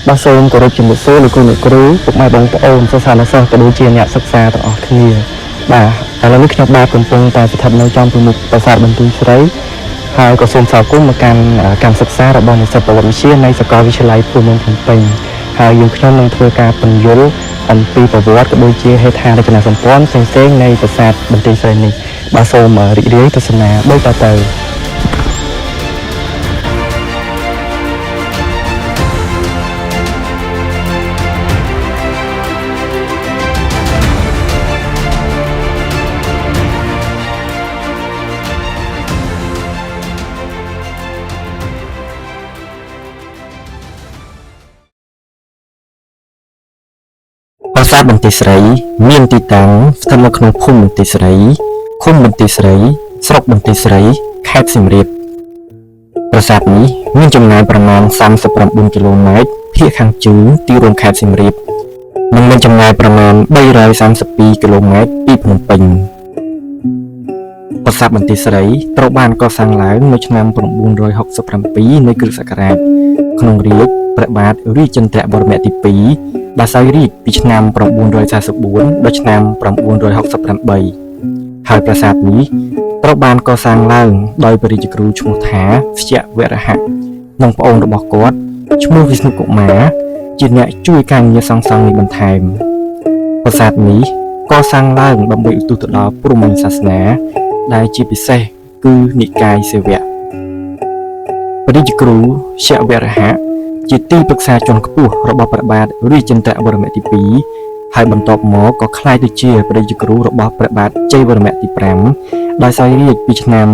បាទសូមគោរពជំរាបសួរលោកគ្រូអ្នកគ្រូពុកម៉ែបងប្អូនសិស្សានុសិស្សក៏ដូចជាអ្នកសិក្សាទាំងអស់គ្នាបាទឥឡូវនេះខ្ញុំបាទកំពុងតែស្ថិតនៅចំពីមុខប្រាសាទបន្ទាយស្រីហើយក៏សូមស្វាគមន៍មកកាន់កម្មសិក្សារបស់និស្សិតប្រវត្តិវិទ្យានៃសាកលវិទ្យាល័យភូមិន្ទភ្នំពេញហើយយើងខ្ញុំនឹងធ្វើការពន្យល់អំពីប្រវត្តិក៏ដូចជាហេដ្ឋារចនាសម្ព័ន្ធផ្សេងៗនៃប្រាសាទបន្ទាយស្រីនេះបាទសូមរីករាយទស្សនាដូចតទៅប្រាសាទបន្ទាយស្រីមានទីតាំងស្ថិតនៅក្នុងភូមិបន្ទាយស្រីឃុំបន្ទាយស្រីស្រុកបន្ទាយស្រីខេត្តសៀមរាបប្រាសាទនេះមានចម្ងាយប្រមាណ39គីឡូម៉ែត្រភាគខាងជើងទីរួមខេត្តសៀមរាបនិងមានចម្ងាយប្រមាណ332គីឡូម៉ែត្រពីភ្នំពេញប្រាសាទបន្ទាយស្រីត្រូវបានកសាងឡើងនៅឆ្នាំ967នៃគ្រិស្តសករាជក្នុងរាជ្យព្រះបាទរាជេន្ទ្របរមទី2ដែលសោយរាជ្យពីឆ្នាំ944ដល់ឆ្នាំ968ហើយប្រាសាទនេះត្រូវបានកសាងឡើងដោយព្រះរាជគ្រូឈ្មោះថាវ្យវរហៈនិងប្អូនរបស់គាត់ឈ្មោះវិស្ណុកុមារជាអ្នកជួយការងារសង់នេះបន្ថែមប្រាសាទនេះកសាងឡើងដើម្បីឧទ្ទិសទៅដល់ព្រហ្មញ្ញសាសនាដែលជាពិសេសគឺនិកាយសិវៈព្រះរាជគ្រូវ្យវរហៈជាទីប្រឹក្សាជាន់ខ្ពស់របស់ព្រះបាទរាជេន្ទ្របរមទី2ហើយបន្ទាប់មកក៏ក្លាយទៅជាព្រះរាជគ្រូរបស់ព្រះបាទជ័យវរ្ម័នទី5ដោយសោយរាជ្យពីឆ្នាំ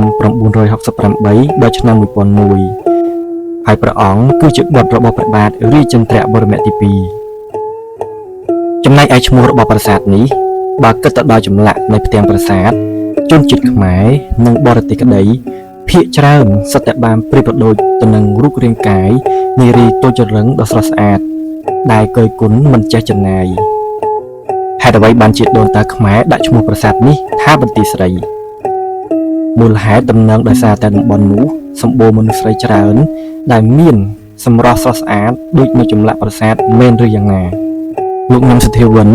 968ដល់ឆ្នាំ1001ហើយព្រះអង្គគឺជាបុត្ររបស់ព្រះបាទរាជេន្ទ្របរមទី2ចំណែកឯឈ្មោះរបស់ប្រាសាទនេះបើគិតទៅដល់ចម្លាក់នៃផ្ទាំងប្រាសាទជនជាតិខ្មែរនិងបរទេសក្តីភាគច្រើនសុទ្ធតែបានប្រៀបប្រដូចទៅនឹងរូបរាងកាយនារីតូចរឹងដ៏ស្រស់ស្អាតដែលគយគន់មិនចេះចំណាយហេតុអ្វីបានជាដូនតាខ្មែរដាក់ឈ្មោះប្រាសាទនេះថាបន្ទាយស្រីមូលហេតុតំណែងដោយសារតែតំបន់នោះសម្បូរមនុស្សស្រីច្រើនដែលមានសម្រស់ស្រស់ស្អាតដូចនៅចម្លាក់ប្រាសាទមែនឬយ៉ាងណាលោកញឹមសុធាវិន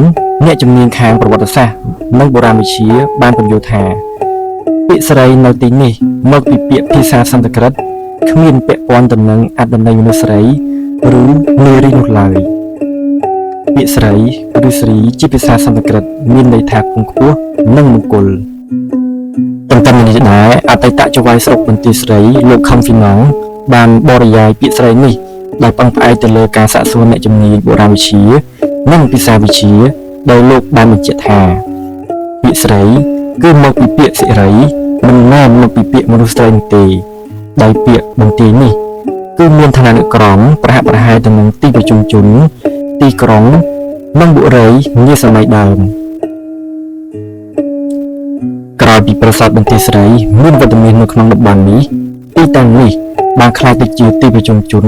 អ្នកជំនាញខាងប្រវត្តិសាស្ត្រនិងបុរាណវិទ្យាបានពន្យល់ថាពាក្យស្រីនៅទីនេះមកពីពាក្យភាសាសំស្ក្រឹតគ្មានពាក់ព័ន្ធទៅនឹងអត្ថន័យមនុស្សស្រីឬនារីនោះឡើយពាក្យស្រីឬស្រីជាភាសាសំស្ក្រឹតមានន័យថាគង់ខ្ពស់និងមង្គលទន្ទឹមនឹងនេះដែរអតីតចៅហ្វាយស្រុកបន្ទាយស្រីលោកខំហ្វីណងបានបរិយាយពាក្យស្រីនេះដោយពឹងផ្អែកទៅលើការសាកសួរអ្នកជំនាញបុរាណវិទ្យានិងភាសាវិទ្យាដោយលោកបានបញ្ជាក់ថាពាក្យស្រីគឺមកពីពាក្យសិរីមិនមែនមកពីពាក្យមនុស្សស្រីនោះទេដោយពាក្យបន្ទាយនេះគឺមានឋានានុក្រមប្រហាក់ប្រហែលទៅនឹងទីប្រជុំជនទីក្រុងនិងបុរីនាសម័យដើមក្រោយពីប្រាសាទបន្ទាយស្រីមានវត្តមាននៅក្នុងតំបន់នេះទីតាំងនេះបានក្លាយទៅជាទីប្រជុំជន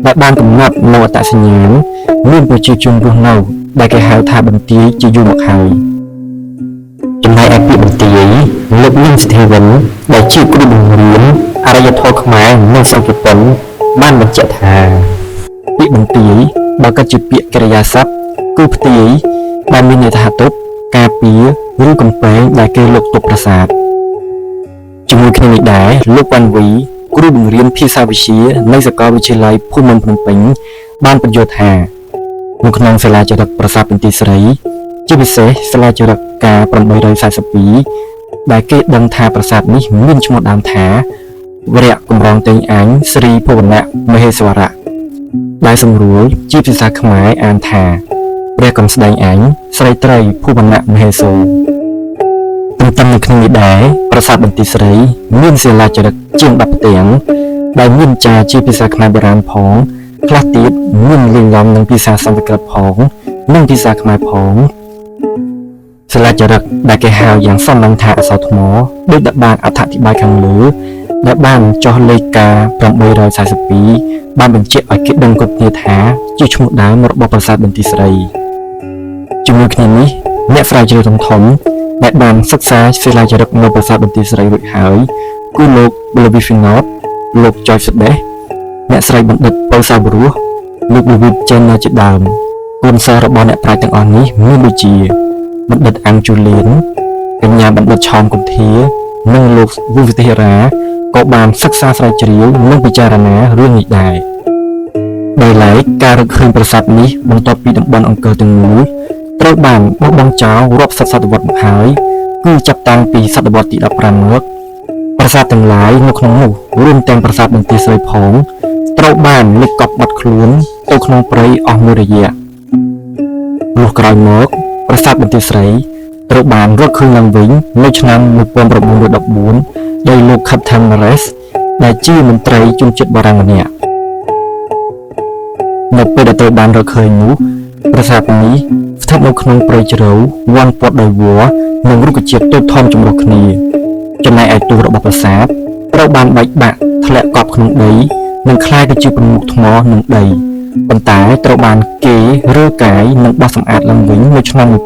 ដែលបានកំណត់នូវអត្តសញ្ញាណមានប្រជាជនរស់នៅដែលគេហៅថាបន្ទាយជាយូរមកហើយចំណែកឯពាក្យបន្ទាយលោកញឹមសុធាវិនដែលជាគ្រូបង្រៀនអរិយធម៌ខ្មែរនៅស្រុកជប៉ុនបានបញ្ជាក់ថាពាក្យបន្ទាយបើគិតជាពាក្យកិរិយាសព្ទគឺផ្ទាយដែលមានន័យថាទប់ការពារឬកំពែងដែលគេលុកទប់ប្រាសាទជាមួយគ្នានេះដែរលោកវ៉ាន់វីគ្រូបង្រៀនភាសាវិទ្យានៅសាកលវិទ្យាល័យភូមិន្ទភ្នំពេញបានបញ្យល់ថានៅក្នុងសាលាចរិតប្រាសាទបន្ទាយស្រីជាពិសេសសាលាចរិតការ842ដែលគេដឹងថាប្រាសាទនេះមានឈ្មោះដើមថាវរៈកម្រងតេងអញស្រីភវណៈមហេស្វរៈដែលសម្រួលជាភាសាខ្មែរអានថាព្រះកំស្ដែងអញស្រីត្រីភវណៈមហេសូរទន្ទឹមនឹងគ្នានេះដែរប្រាសាទបន្ទាយស្រីមានសាលាចរិតជាង10ផ្ទាំងដែលមានចារជាភាសាខ្មែរបុរាណផងខ្លះទៀតមានលំនាំនឹងភាសាសំស្ក្រឹតផងនិងភាសាខ្មែរផងសាលាចរិតដែលគេហៅយ៉ាងសំឡេងថាអក្សរថ្មដូចដែលបានអត្ថាធិប្បាយខាងលើដែលបានចុះលេខការ842បានបញ្ជាក់ឲ្យគេដឹងគ្រប់គ្នាថាជាឈ្មោះដើមរបស់ប្រាសាទបន្ទាយស្រីជាមួយគ្នានេះអ្នកស្រាវជ្រាវធំៗដែលបានសិក្សាសាលាចរិតនៅប្រាសាទបន្ទាយស្រីរួចហើយគឺលោក Levi Finot លោក Joyce Sudeh អ្នកស្រីបណ្ឌិតពៅសាវរស់ លោក David Jenner ជាដើមគុណសិស្សរបស់អ្នកប្រាជ្ញទាំងអស់នេះមានដូចជាបណ្ឌិតអង្គជូលៀនកញ្ញាបណ្ឌិតឆោមគុន្ធានិងលោកវិវិធិរាក៏បានសិក្សាស្រាវជ្រាវនិងពិចារណារឿងនេះដែរដោយឡែកការរកឃើញប្រាសាទនេះបន្ទាប់ពីតំបន់អង្គរទាំងមូលត្រូវបានបោះបង់ចោលរាប់សិបសតវត្សមកហើយគឺចាប់តាំងពីសតវត្សទី15មកប្រាសាទទាំងឡាយនៅក្នុងនោះរួមទាំងប្រាសាទបន្ទាយស្រីផងត្រូវបានលិចកប់បាត់ខ្លួនទៅក្នុងព្រៃអស់មួយរយៈលុះក្រោយមកប្រាសាទបន្ទាយស្រីត្រូវបានរកឃើញឡើងវិញនៅឆ្នាំ1914ដោយលោក Captain Nares ដែលជាមន្ត្រីជនជាតិបារាំងម្នាក់នៅពេលដែលត្រូវបានរកឃើញនោះប្រាសាទនេះស្ថិតនៅក្នុងព្រៃជ្រៅវ័នព័ទ្ធដោយវល្លិនិងរុក្ខជាតិតូចធំចម្រុះគ្នាចំណែកឯទូរបស់ប្រាសាទត្រូវបានបែកបាក់ធ្លាក់កប់ក្នុងដីនិងคล้ายទៅជាពន្លកថ្មនិងដីប៉ុន្តែត្រូវបានគេរើកាយនិងបោះសម្អាតឡើងវិញនៅឆ្នាំ1924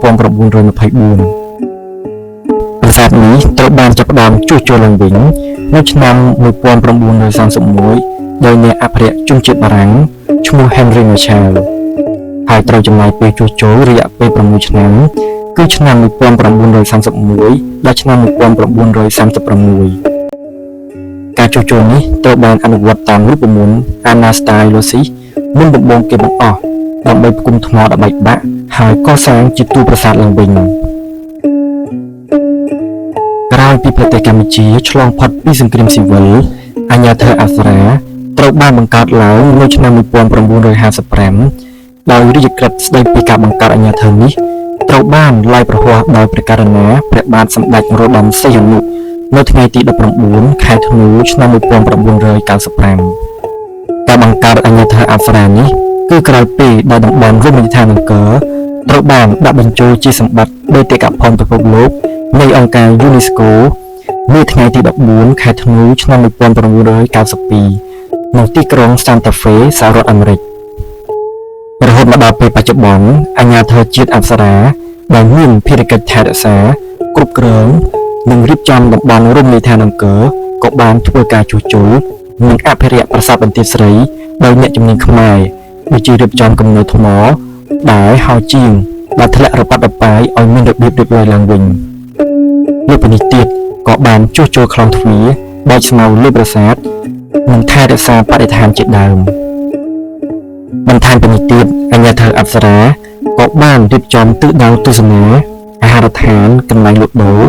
ប្រាសាទនេះត្រូវបានចាប់ផ្ដើមជួសជុលឡើងវិញនៅឆ្នាំ1931ដោយអ្នកអភិរក្សជនជាតិបារាំងឈ្មោះ Henry Marshall ហើយត្រូវចំណាយពេលជួសជុលរយៈពេល6ឆ្នាំគឺឆ្នាំ1931ដល់ឆ្នាំ1936ការជួសជុលនេះត្រូវបានអនុវត្តតាមរូបមន្ត Anastasios មុនដំបូងគេបង្អស់ដើម្បីផ្គុំថ្មដល់បែកបាក់ហើយកសាងជាតួប្រាសាទឡើងវិញក្រោយពីប្រទេសកម្ពុជាឆ្លងផុតពីសង្គ្រាមស៊ីវិលអាញាធរអប្សរាត្រូវបានបង្កើតឡើងនៅឆ្នាំ1955ដោយរាជក្រឹត្យស្តីពីការបង្កើតអាញាធរនេះត្រូវបានឡាយប្រហ័សដោយព្រះករុណាព្រះបាទសម្ដេចនរោត្តមសីហនុនៅថ្ងៃទី19ខែធ្នូឆ្នាំ1995ការបង្កើតអាញាធរអប្សរានេះគឺក្រោយពេលដែលតំបន់រមណីយដ្ឋានអង្គរត្រូវបានដាក់បញ្ចូលជាសម្បត្តិបេតិកភណ្ឌពិភពលោកនៃអង្គការ UNESCO នៅថ្ងៃទី14ខែធ្នូឆ្នាំ1992នៅទីក្រុង Santa Fe សហរដ្ឋអាមេរិករហូតមកដល់ពេលបច្ចុប្បន្នអាជ្ញាធរជាតិអប្សរាដែលមានភារកិច្ចថែរក្សាគ្រប់គ្រងនិងរៀបចំតំបន់រមណីយដ្ឋានអង្គរក៏បានធ្វើការជួសជុលនិងអភិរក្សប្រាសាទបន្ទាយស្រីដោយអ្នកជំនាញខ្មែរដូចជារៀបចំគំនរថ្មដែលហោជាងដែលធ្លាក់រប៉ាត់រប៉ាយឲ្យមានរបៀបរៀបរយឡើងវិញលើពីនេះទៀតក៏បានជួសជុលខ្លងទ្វារបែកស្មៅលើប្រាសាទនិងថែរក្សាបរិស្ថានជាដើមបន្ថែមពីនេះទៀតអាជ្ញាធរអប្សរាក៏បានរៀបចំទិសដៅទស្សនាអាហារដ្ឋានកន្លែងលក់ដូរ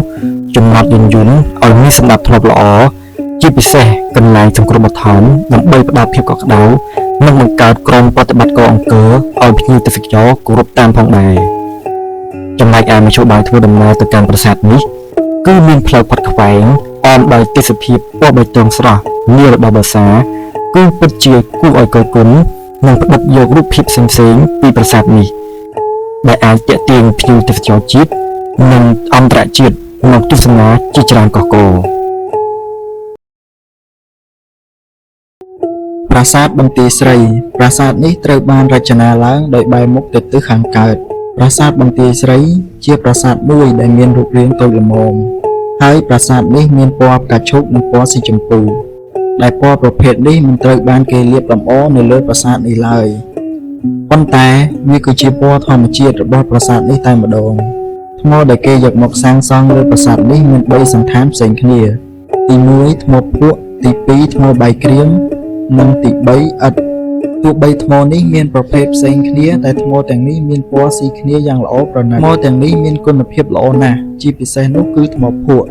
ចំណតយន្តយន្តឲ្យមានសណ្ដាប់ធ្នាប់ល្អជាពិសេសកន្លែងសង្គ្រោះបឋមដើម្បីផ្ដល់ភាពកក់ក្ដៅនិងបង្កើតក្រុមប្រតិបត្តិការអង្គរឲ្យភ្ញៀវទេសចរគោរពតាមផងដែរចំណែកឯមធ្យោបាយធ្វើដំណើរទៅកាន់ប្រាសាទនេះគឺមានផ្លូវផុតខ្វែងអមដោយទេសភាពពណ៌បៃតងស្រស់នារបស់ប្រាសាទគឺពិតជាគួរឲ្យគយគន់និងផ្ដិតយករូបភាពផ្សេងៗពីប្រាសាទនេះដែលអាចទាក់ទាញភ្ញៀវទេសចរជាតិនិងអន្តរជាតិមកទស្សនាជាច្រើនកកកប្រាសាទបន្ទាយស្រីប្រាសាទនេះត្រូវបានរចនាឡើងដោយបែរមុខទៅទិសខាងកើតប្រាសាទបន្ទាយស្រីជាប្រាសាទមួយដែលមានរូបរាងតូចល្មមហើយប្រាសាទនេះមានពណ៌ផ្កាឈូកនិងពណ៌ស៊ីជម្ពូដែលពណ៌ប្រភេទនេះមិនត្រូវបានគេលាបលម្អនៅលើប្រាសាទនេះឡើយប៉ុន្តែវាគឺជាពណ៌ធម្មជាតិរបស់ប្រាសាទនេះតែម្ដងថ្មដែលគេយកមកសាងសង់លើប្រាសាទនេះមាន3សន្តានផ្សេងគ្នាទី1ថ្មភក់ទី2ថ្មបាយក្រៀមនិងទី3ឥដ្ឋទោះបីថ្មនេះមានប្រភេទផ្សេងគ្នាតែថ្មទាំងនេះមានពណ៌ស៊ីគ្នាយ៉ាងល្អប្រណិតថ្មទាំងនេះមានគុណភាពល្អណាស់ជាពិសេសនោះគឺថ្មភក់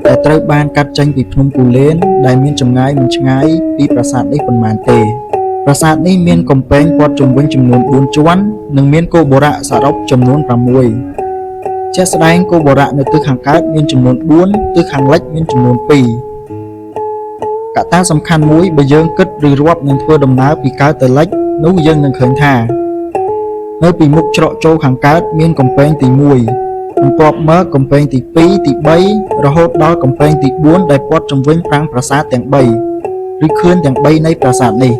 ដែលត្រូវបានកាត់ចេញពីភ្នំគូលែនដែលមានចម្ងាយមិនឆ្ងាយពីប្រាសាទនេះប៉ុន្មានទេប្រាសាទនេះមានកំពែងព័ទ្ធជុំវិញចំនួន4ជាន់និងមានគោបុរៈសរុបចំនួន6ជាក់ស្ដែងគោបុរៈនៅទិសខាងកើតមានចំនួន4ទិសខាងលិចមានចំនួន2កត្តាសំខាន់មួយបើយើងគិតឬរាប់នឹងធ្វើដំណើរពីកើតទៅលិចនោះយើងនឹងឃើញថានៅពីមុខច្រកចូលខាងកើតមានកំពែងទី1បន្ទាប់មកកំពែងទី2ទី3រហូតដល់កំពែងទី4ដែលព័ទ្ធជុំវិញប្រាង្គប្រាសាទទាំង3ឬខឿនទាំង3នៃប្រាសាទនេះ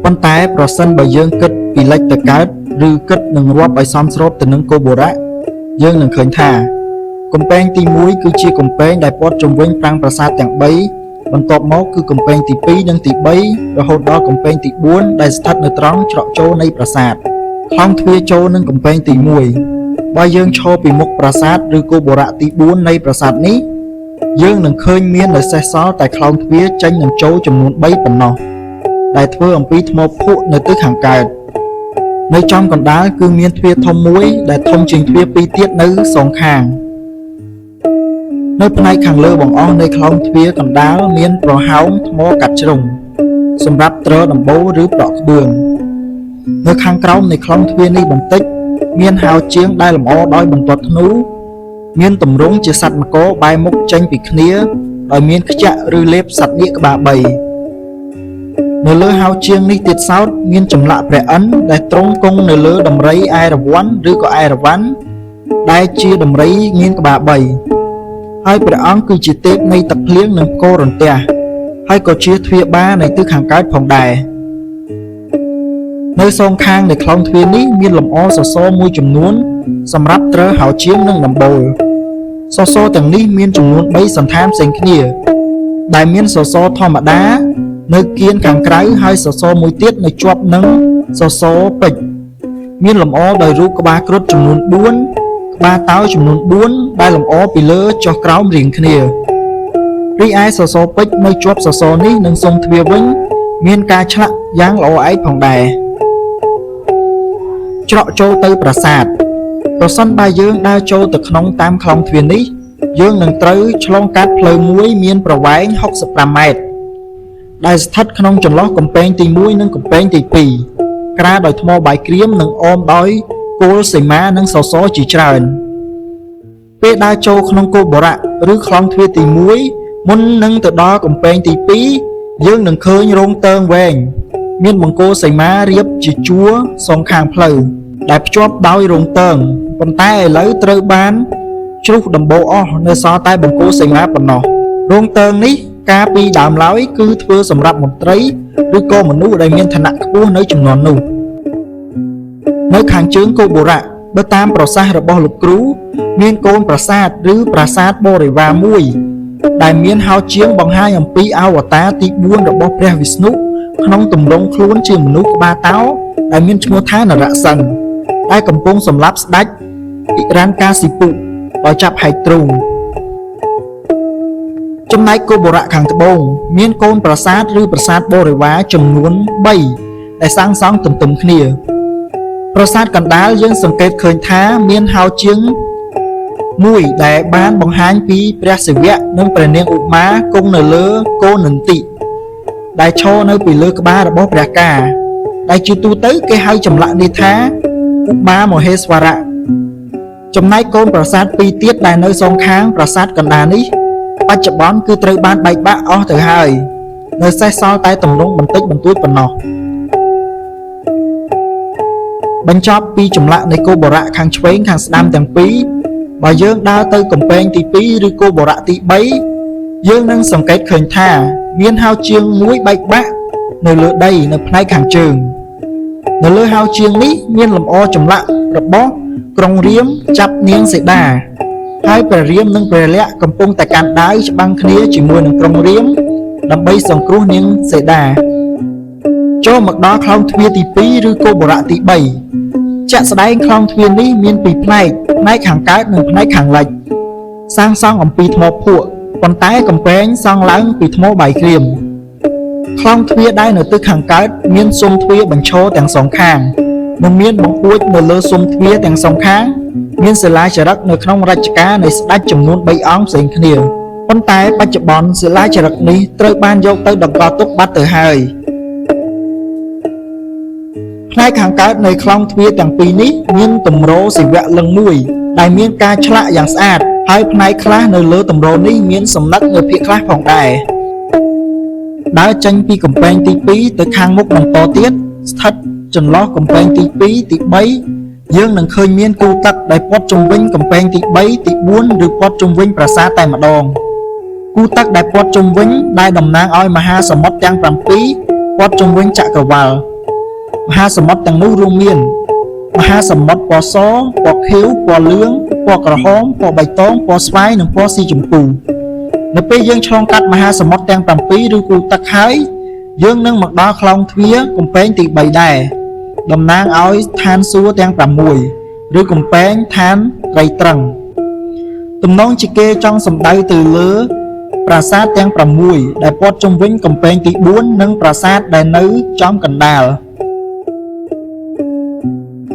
ប៉ុន្តែប្រសិនបើយើងគិតពីលិចទៅកើតឬគិតនឹងរាប់ឲ្យសមស្របទៅនឹងគោបុរៈយើងនឹងឃើញថាកំពែងទី1គឺជាកំពែងដែលព័ទ្ធជុំវិញប្រាង្គប្រាសាទទាំង3 បន្ទាប់មកគឺកំពែងទី2និងទី3រហូតដល់កំពែងទី4ដែលស្ថិតនៅត្រង់ច្រកចូលនៃប្រាសាទខ្លងទ្វារចូលនឹងកំពែងទី1បើយើងឈរពីមុខប្រាសាទឬគោបុរៈទី4នៃប្រាសាទនេះយើងនឹងឃើញមាននៅសេសសល់តែខ្លងទ្វារចេញនិងចូលចំនួន3ប៉ុណ្ណោះដែលធ្វើអំពីថ្មភក់នៅទិសខាងកើតនៅចំកណ្ដាលគឺមានទ្វារធំមួយដែលធំជាងទ្វារ2ទៀតនៅសងខាងនៅផ្នែកខាងលើបង្អស់នៃខ្លងទ្វារកណ្ដាលមានប្រហោងថ្មកាត់ជ្រុងសម្រាប់ទ្រដំបូលឬប្រក់ក្បឿងនៅខាងក្រោមនៃខ្លងទ្វារនេះបន្តិចមានហោជាងដែលលម្អដោយបន្ទាត់ធ្នូមានទម្រង់ជាសត្វមកបែរមុខចេញពីគ្នាដោយមានខ្ជាក់ឬលេបសត្វនាគក្បាល3នៅលើហោជាងនេះទៀតសោតមានចម្លាក់ព្រះឥន្ទដែលទ្រង់គង់នៅលើដំរីឯរវ័នឬក៏ឯរវ័នដែលជាដំរីមានក្បាល3ហើយព្រះអង្គគឺជាទេពនៃទឹកភ្លៀងនិងផ្គររន្ទះហើយក៏ជាទ្វារបានៃទិសខាងកើតផងដែរនៅសងខាងនៃខ្លងទ្វារនេះមានលម្អសសរមួយចំនួនសម្រាប់ទ្រើហោជាងនិងដំបូលសសរទាំងនេះមានចំនួន3សន្តានផ្សេងគ្នាដែលមានសសរធម្មតានៅគៀនខាងក្រៅហើយសសរមួយទៀតនៅជាប់នឹងសសរពេជ្រមានលម្អដោយរូបក្បាលគ្រុឌចំនួន4ក្បាលតោចំនួន4ដែលលម្អពីលើចុះក្រោមរៀងគ្នារីឯសសរពេជ្រនៅជាប់សសរនេះនិងសងទ្វារវិញមានការឆ្លាក់យ៉ាងល្អឯកផងដែរច្រកចូលទៅប្រាសាទប្រសិនបើយើងដើរចូលទៅក្នុងតាមខ្លងទ្វារនេះយើងនឹងត្រូវឆ្លងកាត់ផ្លូវមួយមានប្រវែង65ម៉ែត្រដែលស្ថិតក្នុងចន្លោះកំពែងទី1និងកំពែងទី2ក្រាលដោយថ្មបាយក្រៀមនិងអមដោយគោលសីមានិងសសរជាច្រើនពេលដើរចូលក្នុងគោបុរៈឬខ្លងទ្វារទី1មុននឹងទៅដល់កំពែងទី2យើងនឹងឃើញរោងតើងវែងមានបង្គោលសីមារៀបជាជួរសងខាងផ្លូវដែលភ្ជាប់ដោយរោងតើងប៉ុន្តែឥឡូវត្រូវបានជ្រុះដំបូលអស់នៅសល់តែបង្គោលសីមាប៉ុណ្ណោះរោងតើងនេះកាលពីដើមឡើយគឺធ្វើសម្រាប់មន្ត្រីឬក៏មនុស្សដែលមានឋានៈខ្ពស់នៅចំនួននោះនៅខាងជើងគោបុរៈបើតាមប្រសាសន៍របស់លោកគ្រូមានកូនប្រាសាទឬប្រាសាទបរិវារមួយដែលមានហោជាងបង្ហាញអំពីអវតារទី4របស់ព្រះវិស្ណុក្នុងទម្រង់ខ្លួនជាមនុស្សក្បាលតោដែលមានឈ្មោះថានរសិង្ហដែលកំពុងសម្លាប់ស្ដេចពិរានកាស៊ីពុដោយចាប់ហែកទ្រូងចំណែកគោបុរៈខាងត្បូងមានកូនប្រាសាទឬប្រាសាទបរិវារចំនួន3ដែលសាងសង់ទន្ទឹមគ្នាប្រាសាទកណ្ដាលយើងសង្កេតឃើញថាមានហោជាងមួយដែលបានបង្ហាញពីព្រះសិវៈនិងព្រះនាងឧមាគង់នៅលើគោនន្ទិដែលឈរនៅពីលើក្បាលរបស់ព្រះកាដែលជាទូទៅគេហៅចម្លាក់នេះថាឧមាមហេស្វរៈចំណែកកូនប្រាសាទ2ទៀតដែលនៅសងខាងប្រាសាទកណ្ដាលនេះបច្ចុប្បន្នគឺត្រូវបានបែកបាក់អស់ទៅហើយនៅសេសសល់តែទម្រង់បន្តិចបន្តួចប៉ុណ្ណោះបញ្ចប់ពីចម្លាក់នៃគោបុរៈខាងឆ្វេងខាងស្ដាំទាំងពីរបើយើងដើរទៅកំពែងទី2ឬគោបុរៈទី3យើងនឹងសង្កេតឃើញថាមានហោជាងមួយបែកបាក់នៅលើដីនៅផ្នែកខាងជើងនៅលើហោជាងនេះមានលម្អចម្លាក់របស់ក្រុងរាមចាប់នាងសីតាហើយព្រះរាមនិងព្រះលក្សណ៍កំពុងតែកាន់ដាវច្បាំងគ្នាជាមួយនឹងក្រុងរាមដើម្បីសង្គ្រោះនាងសីតាចូលមកដល់ខ្លងទ្វារទី2ឬគោបុរៈទី3ជាក់ស្ដែងខ្លងទ្វារនេះមានពីរផ្នែកខាងកើតនិងផ្នែកខាងលិចសាងសង់អំពីថ្មភក់ប៉ុន្តែកំពែងសង់ឡើងពីថ្មបាយក្រៀមខ្លងទ្វារដែលនៅទិសខាងកើតមានស៊ុមទ្វារបញ្ឈរទាំងសងខាងនិងមានបង្អួចនៅលើស៊ុមទ្វារទាំងសងខាងមានសិលាចារឹកនៅក្នុងរជ្ជកាលនៃស្ដេចចំនួន3អង្គផ្សេងគ្នាប៉ុន្តែបច្ចុប្បន្នសិលាចារឹកនេះត្រូវបានយកទៅតម្កល់ទុកបាត់ទៅហើយផ្នែកខាងកើតនៃខ្លងទ្វារទាំងពីរនេះមានទម្រសិវលិង្គមួយដែលមានការឆ្លាក់យ៉ាងស្អាតហើយផ្នែកខ្លះនៅលើទម្រនេះមានសំណឹកនៅភាគខ្លះផងដែរដើរចេញពីកំពែងទី2ទៅខាងមុខបន្តទៀតស្ថិតចន្លោះកំពែងទី2ទី3យើងនឹងឃើញមានគូទឹកដែលព័ទ្ធជុំវិញកំពែងទី3ទី4ឬព័ទ្ធជុំវិញប្រាសាទតែម្ដងគូទឹកដែលព័ទ្ធជុំវិញដែលតំណាងឲ្យមហាសមុទ្រទាំង7ព័ទ្ធជុំវិញចក្រវាឡមហាសមុទ្រទាំងនោះរួមមានមហាសមុទ្រពណ៌សពណ៌ខៀវពណ៌លឿងពណ៌ក្រហមពណ៌បៃតងពណ៌ស្វាយនិងពណ៌ស៊ីជម្ពូ នៅពេលយើងឆ្លងកាត់មហាសមុទ្រទាំង7ឬគូទឹកហើយយើងនឹងមកដល់ខ្លោងទ្វារកំពែងទី3ដែរតំណាងឲ្យឋានសួគ៌ទាំង6ឬកំពែងឋានត្រីត្រឹងទំនងជាគេចង់សំដៅទៅលើប្រាសាទទាំង6ដែលព័ទ្ធជុំវិញកំពែងទី4និងប្រាសាទដែលនៅចំកណ្ដាល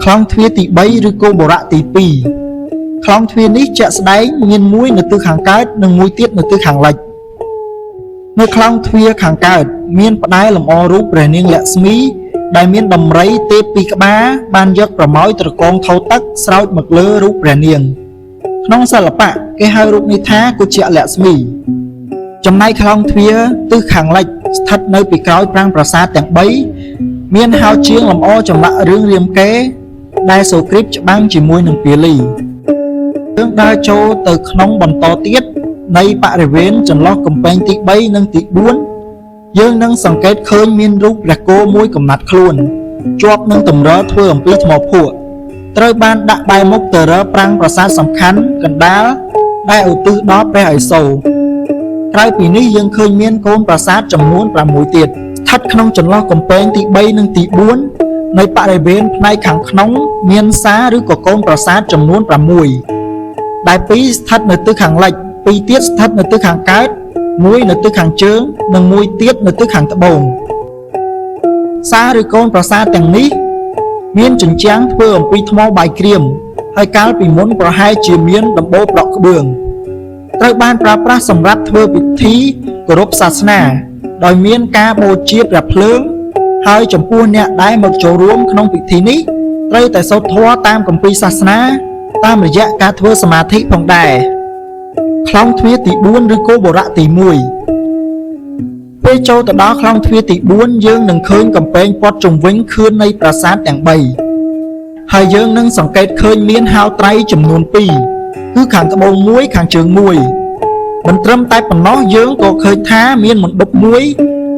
ខ្លោងទ្វារទី3ឬគោបុរៈទី2ខ្លោងទ្វារនេះជាក់ស្ដែងមានមួយនៅទិសខាងកើតនិងមួយទៀតនៅទិសខាងលិចនៅខ្លោងទ្វារខាងកើតមានផ្តែរលម្អរូបព្រះនាងលក្ស្មីដែលមានដំរីទេព2ក្បាលបានយកប្រមោយត្រកងថោទឹកស្រោចមកលើរូបព្រះនាងក្នុងសិល្បៈគេហៅរូបនេះថាគុជ្ជលក្ស្មីចំណែកខ្លោងទ្វារទិសខាងលិចស្ថិតនៅពីក្រោយប្រាង្គប្រាសាទទាំង3មានហោជាងលម្អចម្លាក់រឿងរាមកេរ្តិ៍ដែលសូគ្រីបច្បាំងជាមួយនឹងពាលីយើងដើរចូលទៅក្នុងបន្តទៀតនៃបរិវេណចន្លោះកំពែងទី3និងទី4យើងនឹងសង្កេតឃើញមានរូបព្រះគោមួយកំណាត់ខ្លួនជាប់នឹងតម្រធ្វើអំពីថ្មភក់ត្រូវបានដាក់បែរមុខទៅរកប្រាង្គប្រាសាទសំខាន់កណ្ដាលដែលឧទ្ទិសដល់ព្រះឥសូរក្រៅពីនេះយើងឃើញមានកូនប្រាសាទចំនួន6ទៀតស្ថិតក្នុងចន្លោះកំពែងទី3និងទី4នៃបរិវេណផ្នែកខាងក្នុងមានសារឬក៏កូនប្រាសាទចំនួន6ដែល2ស្ថិតនៅទិសខាងលិច2ទៀតស្ថិតនៅទិសខាងកើត1នៅទិសខាងជើងនិង1ទៀតនៅទិសខាងត្បូងសារឬកូនប្រាសាទទាំងនេះមានជញ្ជាំងធ្វើអំពីថ្មបាយក្រៀមហើយកាលពីមុនប្រហែលជាមានដំបូលប្រក់ក្បឿងត្រូវបានប្រើប្រាស់សម្រាប់ធ្វើពិធីគោរពសាសនាដោយមានការបូជាព្រះភ្លើងហើយចំពោះអ្នកដែលមកចូលរួមក្នុងពិធីនេះត្រូវតែសូត្រធម៌តាមគម្ពីរសាសនាតាមរយៈការធ្វើសមាធិផងដែរខ្លោងទ្វារទី4ឬគោបុរៈទី1ពេលចូលទៅដល់ខ្លោងទ្វារទី4យើងនឹងឃើញកំពែងព័ទ្ធជុំវិញខឿននៃប្រាសាទទាំង3ហើយយើងនឹងសង្កេតឃើញមានហោត្រៃចំនួន2គឺខាងត្បូង1ខាងជើង1មិនត្រឹមតែប៉ុណ្ណោះយើងក៏ឃើញថាមានមណ្ឌពមួយ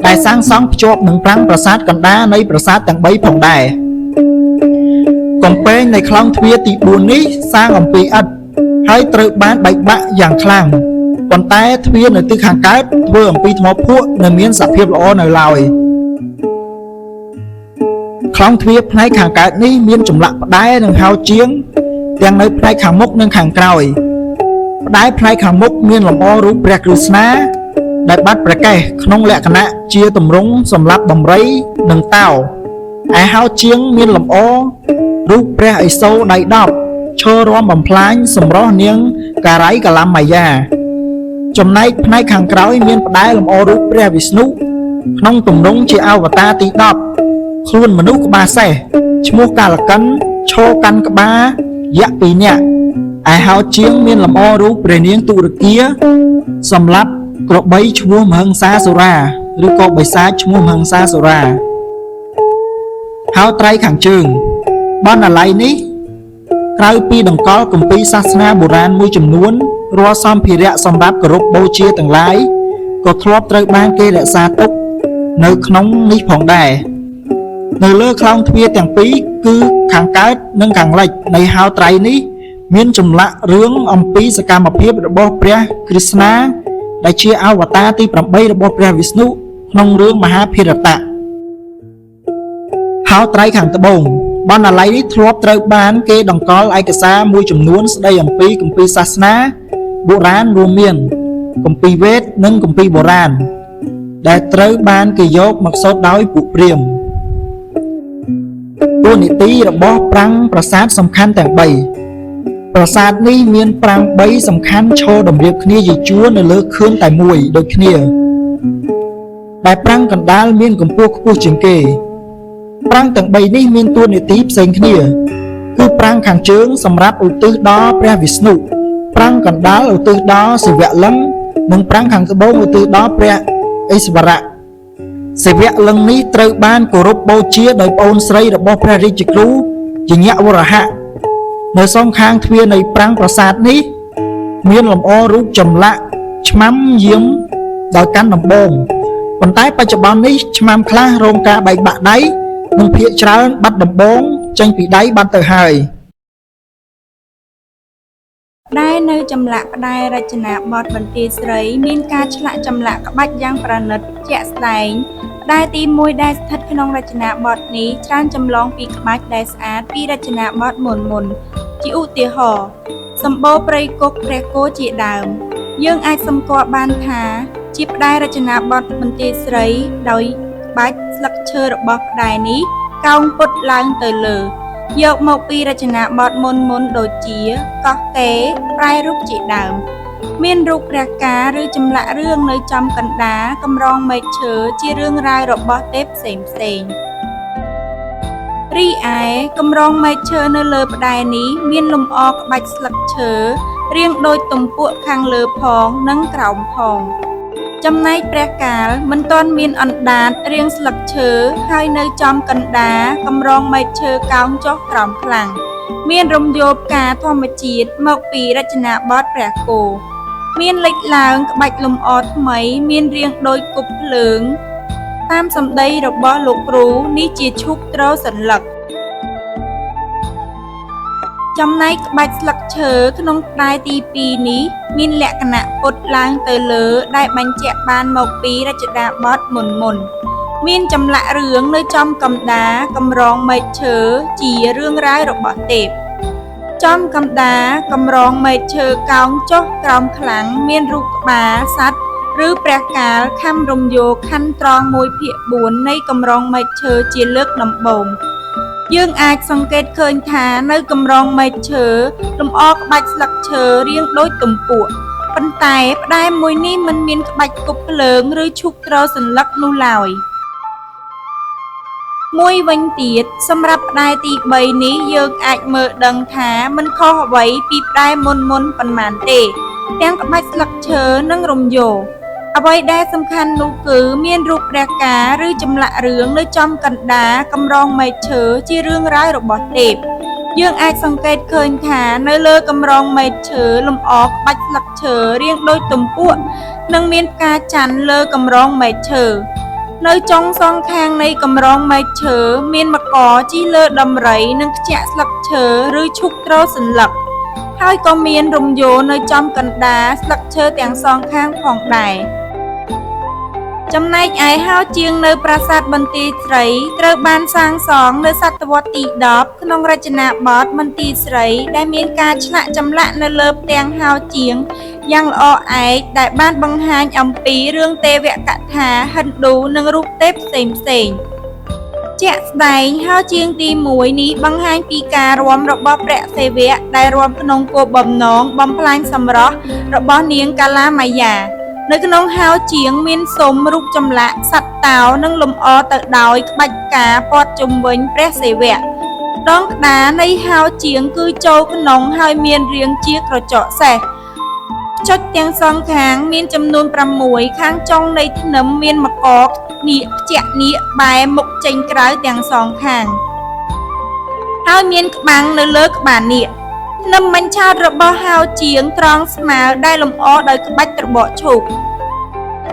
ដែលសាងសង់ភ្ជាប់នឹងប្រាង្គប្រាសាទកណ្ដាលនៃប្រាសាទទាំង3ផងដែរកំពែងនៃខ្លោងទ្វារទី4នេះសាងអំពីឥដ្ឋហើយត្រូវបានបែកបាក់យ៉ាងខ្លាំងប៉ុន្តែទ្វារនៅទិសខាងកើតធ្វើអំពីថ្មភក់នៅមានសភាពល្អនៅឡើយខ្លោងទ្វារផ្នែកខាងកើតនេះមានចម្លាក់ផ្តែរនិងហោជាងទាំងនៅផ្នែកខាងមុខនិងខាងក្រោយផ្តែរផ្នែកខាងមុខមានលម្អរូបព្រះក្រឹស្ណាដែលបាត់ប្រកេះក្នុងលក្ខណៈជាទម្រង់សម្រាប់ដំរីនិងតោឯហោជាងមានលម្អរូបព្រះឥសូរដៃ10ឈររាំបំផ្លាញសម្រស់នាងការៃកលមាយាចំណែកផ្នែកខាងក្រោយមានផ្តែរលម្អរូបព្រះវិស្ណុក្នុងទម្រង់ជាអវតារទី10ខ្លួនមនុស្សក្បាលសេះឈ្មោះកាលកិនឈរកាន់ក្បាលយក្ស2នាក់ឯហោជាងមានលម្អរូបព្រះនាងទុរគាសម្រាប់ក្របីឈ្មោះមហិង្សាសុរាឬក៏បិសាចឈ្មោះមហិង្សាសុរាហោត្រៃខាងជើងបណ្ណាល័យនេះក្រៅពីដង្កល់គម្ពីរសាសនាបុរាណមួយចំនួនរាល់សម្ភារៈសម្រាប់គោរពបូជាទាំងឡាយក៏ធ្លាប់ត្រូវបានគេរក្សាទុកនៅក្នុងនេះផងដែរនៅលើខ្លោងទ្វារទាំងពីរគឺខាងកើតនិងខាងលិចនៃហោត្រៃនេះមានចម្លាក់រឿងអំពីសកម្មភាពរបស់ព្រះក្រឹស្ណាដែលជាអវតារទី8របស់ព្រះវិស្ណុក្នុងរឿងមហាភារតៈហោត្រៃខាងត្បូងបណ្ណាល័យនេះធ្លាប់ត្រូវបានគេដង្កល់ឯកសារមួយចំនួនស្ដីអំពីគម្ពីរសាសនាបុរាណរួមមានគម្ពីរវេទនិងគម្ពីរបុរាណដែលត្រូវបានគេយកមកសូត្រដោយពួកព្រាហ្មណ៍តួនាទីរបស់ប្រាង្គប្រាសាទសំខាន់ទាំង3ប្រាសាទនេះមានប្រាង្គ3សំខាន់ឈរតម្រៀបគ្នាជាជួរនៅលើខឿនតែមួយដូចគ្នាដែលប្រាង្គកណ្ដាលមានកម្ពស់ខ្ពស់ជាងគេប្រាង្គទាំង3នេះមានតួនាទីផ្សេងគ្នាគឺប្រាង្គខាងជើងសម្រាប់ឧទ្ទិសដល់ព្រះវិស្ណុប្រាង្គកណ្ដាលឧទ្ទិសដល់សិវលិង្គនិងប្រាង្គខាងត្បូងឧទ្ទិសដល់ព្រះឥស្វរៈសិវលិង្គនេះត្រូវបានគោរពបូជាដោយប្អូនស្រីរបស់ព្រះរាជគ្រូយញ្ញវរហៈនៅសងខាងទ្វារនៃប្រាង្គប្រាសាទនេះមានលម្អរូបចម្លាក់ឆ្មាំយាមដោយកាន់ដំបងប៉ុន្តែបច្ចុប្បន្ននេះឆ្មាំខ្លះរងការបែកបាក់ដៃនិងភាគច្រើនបាត់ដំបងចេញពីដៃបាត់ទៅហើយ ដែលនៅចម្លាក់ផ្តែររចនាបថបន្ទាយស្រីមានការឆ្លាក់ចម្លាក់ក្បាច់យ៉ាងប្រណិតជាក់ស្ដែងដែលទី1ដែលស្ថិតក្នុងរចនាបថនេះច្រើនចម្លងពីក្បាច់ដែលស្អាតពីរចនាបថមុនជាឧទាហរណ៍សម្បូរព្រៃគុកព្រះគោជាដើមយើងអាចសម្គាល់បានថាជាផ្តែររចនាបថបន្ទាយស្រីដោយក្បាច់ស្លឹកឈើរបស់ផ្តែរនេះកោងពុតឡើងទៅលើយកមកពីរចនាបថមុនដូចជាកោះកេរប្រែរូបជាដើមមានរូបព្រះការឬចម្លាក់រឿងនៅចំកណ្ដាលកម្រងមែកឈើជារឿងរ៉ាវរបស់ទេពផ្សេងរីឯកម្រងមែកឈើនៅលើផ្តែរនេះមានលម្អក្បាច់ស្លឹកឈើរាងដូចទំពក់ខាងលើផងនិងក្រោមផងចំណែកព្រះកាលមិនទាន់មានអណ្ដាតរាងស្លឹកឈើហើយនៅចំកណ្ដាលកម្រងមែកឈើកោងចុះក្រោមខ្លាំងមានរំយោលផ្កាធម្មជាតិមកពីរចនាបថព្រះគោមានលេចឡើងក្បាច់លម្អថ្មីមានរាងដូចគប់ភ្លើងតាមសម្ដីរបស់លោកគ្រូនេះជាឈូកត្រសន្លឹកចំណែកក្បាច់ស្លឹកឈើក្នុងផ្តែរទី2នេះមានលក្ខណៈពុតឡើងទៅលើដែលបញ្ជាក់បានមកពីរចនាបថមុនមានចម្លាក់រឿងនៅចំកំដាលកម្រងមែកឈើជារឿងរ៉ាវរបស់ទេពចំកំដាលកម្រងមែកឈើកោងចុះក្រោមខ្លាំងមានរូបក្បាលសត្វឬព្រះកាលខំរំយោលខណ្ឌត្រង់1/4នៃកម្រងមែកឈើជាលើកដំបូងយើងអាចសង្កេតឃើញថានៅកម្រងមែកឈើលម្អក្បាច់ស្លឹកឈើរាងដូចទំពក់ប៉ុន្តែផ្តែរមួយនេះមិនមានក្បាច់គប់ភ្លើងឬឈូកត្រសន្លឹកនោះឡើយមួយវិញទៀតសម្រាប់ផ្តែរទី3នេះយើងអាចមើលដឹងថាមិនខុសអ្វីពីផ្តែរមុនប៉ុន្មានទេទាំងក្បាច់ស្លឹកឈើនិងរំយោលអ្វីដែលសំខាន់នោះគឺមានរូបព្រះការឬចម្លាក់រឿងនៅចំកណ្ដាលកម្រងមែកឈើជារឿងរ៉ាវរបស់ទេពយើងអាចសង្កេតឃើញថានៅលើកម្រងមែកឈើលម្អក្បាច់ស្លឹកឈើរាងដូចទំពក់និងមានផ្កាច័ន្ទលើកម្រងមែកឈើនៅចុងសងខាងនៃកម្រងមែកឈើមានមកជិះលើដំរីនិងខ្ជាក់ស្លឹកឈើឬឈូកត្រសន្លឹកហើយក៏មានរំយោលនៅចំកណ្ដាលស្លឹកឈើទាំងសងខាងផងដែរចំណែកឯហោជាងនៅប្រាសាទបន្ទាយស្រីត្រូវបានសាងសង់នៅសតវត្សទី10ក្នុងរចនាបថបន្ទាយស្រីដែលមានការឆ្លាក់ចម្លាក់នៅលើផ្ទាំងហោជាងយ៉ាងល្អឯកដែលបានបង្ហាញអំពីរឿងទេវកថាហិណ្ឌូនិងរូបទេពផ្សេងជាក់ស្ដែងហោជាងទី1នេះបង្ហាញពីការរាំរបស់ព្រះសិវៈដែលរាំក្នុងគោលបំណងបំផ្លាញសម្រស់របស់នាងកាឡាមាយានៅក្នុងហោជាងមានសុំរូបចម្លាក់សត្វតោនិងលម្អទៅដោយក្បាច់ផ្កាព័ទ្ធជុំវិញព្រះសិវៈដងក្តារនៃហោជាងគឺចូលក្នុងហើយមានរាងជាក្រចកសេះចុចទាំងសងខាងមានចំនួន6ខាងចុងនៃធ្នឹមមានមកកនាគខ្ជាក់នាគបែរមុខចេញក្រៅទាំងសងខាងហើយមានក្បាំងនៅលើក្បាលនាគធ្នឹមបញ្ឆោតរបស់ហោជាងត្រង់ស្មើដែលលម្អដោយក្បាច់ត្របកឈូក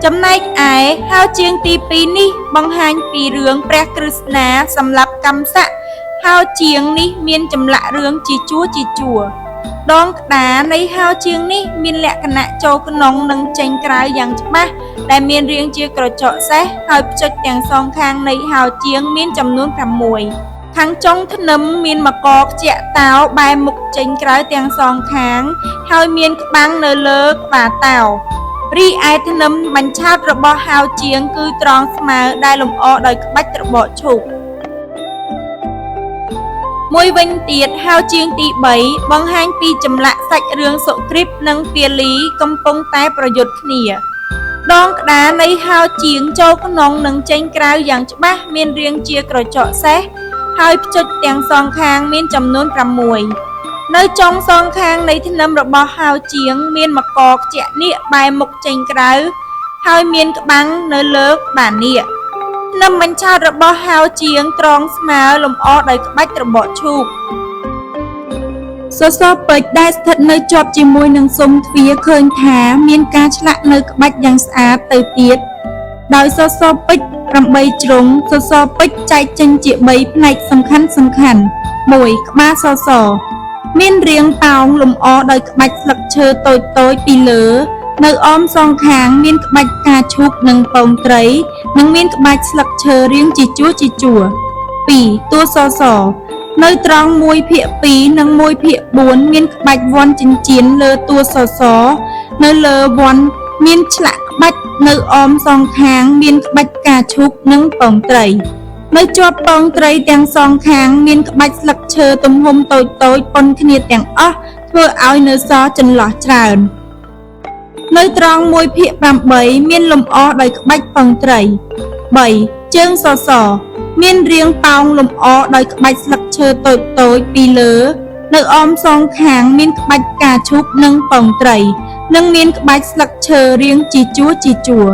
ចំណែកឯហោជាងទី2នេះបង្ហាញពីរឿងព្រះក្រឹស្នាសម្រាប់កម្មស័ក្តិហោជាងនេះមានចម្លាក់រឿងជាជួរដងក្តារនៃហោជាងនេះមានលក្ខណៈចូលក្នុងនិងចេញក្រៅយ៉ាងច្បាស់ដែលមានរាងជាក្រចកសេះហើយផ្ចុចទាំងសងខាងនៃហោជាងមានចំនួន6ខាងចុងធ្នឹមមានមកកខ្ជាក់តោបែរមុខចេញក្រៅទាំងសងខាងហើយមានក្បាំងនៅលើក្បាលតោរីឯធ្នឹមបញ្ឆោតរបស់ហោជាងគឺត្រង់ស្មើដែលលម្អដោយក្បាច់ត្របកឈូកមួយវិញទៀតហោជាងទី3បង្ហាញពីចម្លាក់សាច់រឿងសុគ្រីពនិងពាលីកំពុងតែប្រយុទ្ធគ្នាដងក្តារនៃហោជាងចូលក្នុងនិងចេញក្រៅយ៉ាងច្បាស់មានរាងជាក្រចកសេះហើយផ្ចុចទាំងសងខាងមានចំនួន6នៅចុងសងខាងនៃធ្នឹមរបស់ហោជាងមានមកកខ្ជាក់នាគបែរមុខចេញក្រៅហើយមានក្បាំងនៅលើក្បាលនាគធ្នឹមបញ្ឆោតរបស់ហោជាងត្រង់ស្មើលម្អដោយក្បាច់ត្របកឈូកសសរពេជ្រដែលស្ថិតនៅជាប់ជាមួយនឹងស៊ុមទ្វារឃើញថាមានការឆ្លាក់នៅក្បាច់យ៉ាងស្អាតទៅទៀតដោយសសរពេជ្រ8ជ្រុងសសរពេជ្រចែកចេញជា3ផ្នែកសំខាន់1ក្បាលសសរ មានរាងប៉ោងលម្អដោយក្បាច់ស្លឹកឈើតូចៗពីលើនៅអមសងខាងមានក្បាច់ផ្កាឈូកនិងពងត្រីនិងមានក្បាច់ស្លឹកឈើរាងជាជួរ2តួសសនៅត្រង់1/2និង1/4មានក្បាច់វ័នចិញ្ចៀនលើតួសសនៅលើវ័នមានឆ្លាក់ក្បាច់នៅអមសងខាងមានក្បាច់ផ្កាឈូកនិងពងត្រីនៅជាប់ពងត្រីទាំងសងខាងមានក្បាច់ស្លឹកឈើទំហំតូចៗប៉ុនគ្នាទាំងអស់ធ្វើឲ្យនៅសចន្លោះច្រើននៅត្រង់1/8មានលម្អដោយក្បាច់ពងត្រី3ជើងសសមានរាងប៉ោងលម្អដោយក្បាច់ស្លឹកឈើតូចៗពីលើនៅអមសងខាងមានក្បាច់ផ្កាឈូកនិងពងត្រីនិងមានក្បាច់ស្លឹកឈើរាងជាជួរ